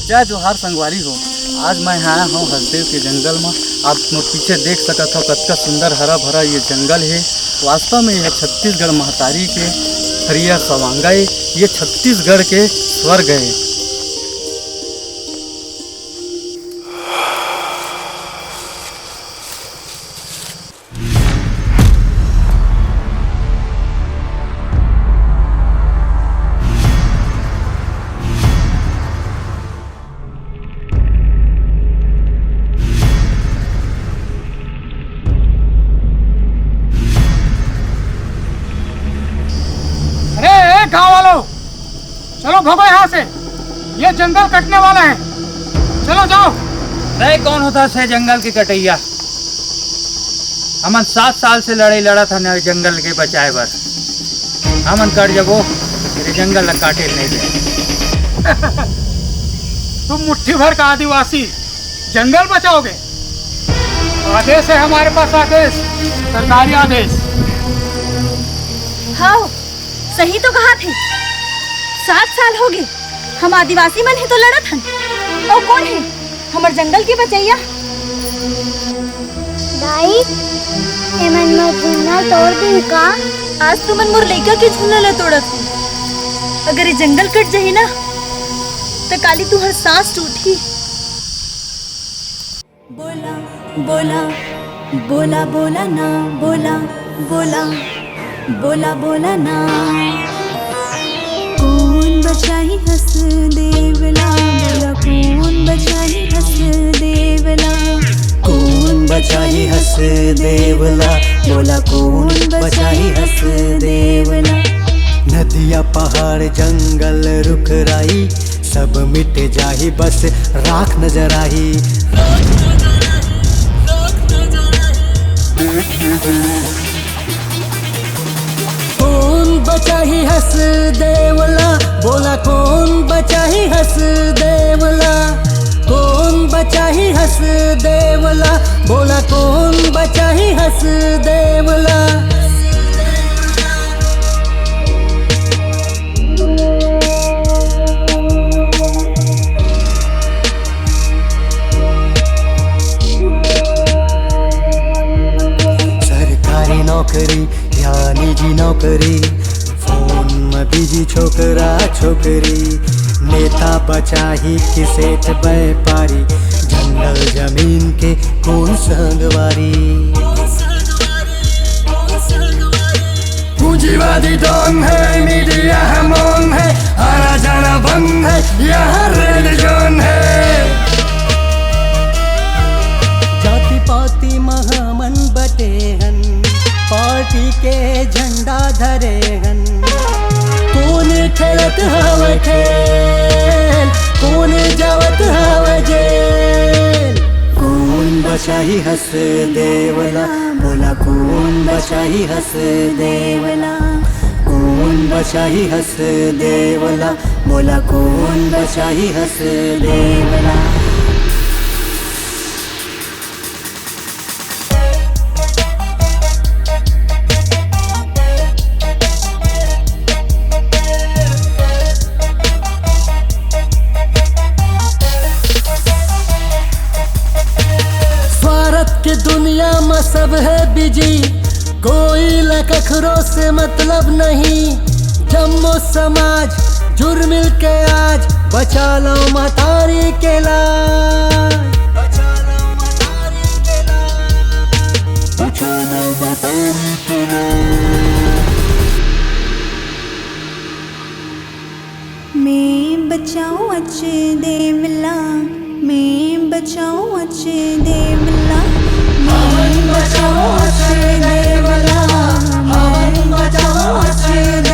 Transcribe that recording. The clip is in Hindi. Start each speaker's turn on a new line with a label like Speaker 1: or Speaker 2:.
Speaker 1: जय जोहार संगवारी हो। आज मैं आया हूँ हसदेव के जंगल में। आप पीछे देख सकते हो कितना सुंदर हरा भरा ये जंगल है। वास्तव में यह छत्तीसगढ़ महतारी के हरिया सवांगाई, ये छत्तीसगढ़ के स्वर्ग है।
Speaker 2: गाँव वालों, चलो भगो यहाँ से, ये जंगल कटने वाला है। चलो जाओ।
Speaker 3: नहीं, कौन होता है जंगल की कटैया? हमन 7 साल से लड़ाई लड़ा था न जंगल के बचाए बर। हमन कर जबो तेरे जंगल न काटे नहीं दे।
Speaker 2: तुम मुट्ठी भर का आदिवासी जंगल बचाओगे? आदेश है हमारे पास, आदेश, सरकारी आदेश।
Speaker 4: हाँ, सही तो कहा थे। 7 साल हो गए हम आदिवासी मन है तो लड़त हन। और कौन है हमार जंगल के बचैया?
Speaker 5: दाई, एमन मोर झुन्ना तोड़ दी का?
Speaker 4: आज तुमन मोर लइका के झुन्ना ल तोड़त हो। अगर ये जंगल कट जाए ना तो काली तुहर सांस टूटी। बोला बोला बोला बोला ना, बोला बोला बोला बोला ना। कौन बचाई हंस देवला, बोला कौन बचाई हंस देवला।
Speaker 6: कौन बचाई हंस देवला, बोला कौन बचाई हंस देवला। नदिया पहाड़ जंगल रुख राई, सब मिट जाही बस राख नजर आई। कौन बचाही हंस देवला, बोला कौन बचाही हंस देवला। कौन बचाही हंस देवला, बोला कौन बचाही हंस देवला। सरकारी नौकरी या निजी नौकरी, फोन में बिजी छोकरा छोकरी। नेता बचाही कि सेठ व्यापारी, जंगल जमीन के कौन संगवारी। पूंजीवादी डॉन है, मीडिया है मौन है, आना जाना बंद है, यहाँ रेड जोन है। जाति पाति महामन बटे हन, पार्टी के झंडा धरे हन। कौन खेलत हव खेल, कौन जावत हव जेल। कौन बचाई हंस देवला, बोला कौन बचाई हंस देवला। कौन बचाई हंस देवला, बोला कौन बचाई हंस देवला। के दुनिया में सब है बिजी, कोई लखरो से मतलब नहीं। जम्मो समाज जुड़ मिल के आज बचा लो महतारी के लाज। बचा लो महतारी के लाज, बचा लो महतारी के लाज।
Speaker 4: मैं बचाऊं अच्छे देवला, मैं बचाऊं अच्छे देवला। मैं बचाऊं अच्छे देवला, मैं बचाऊं अच्छे देवला।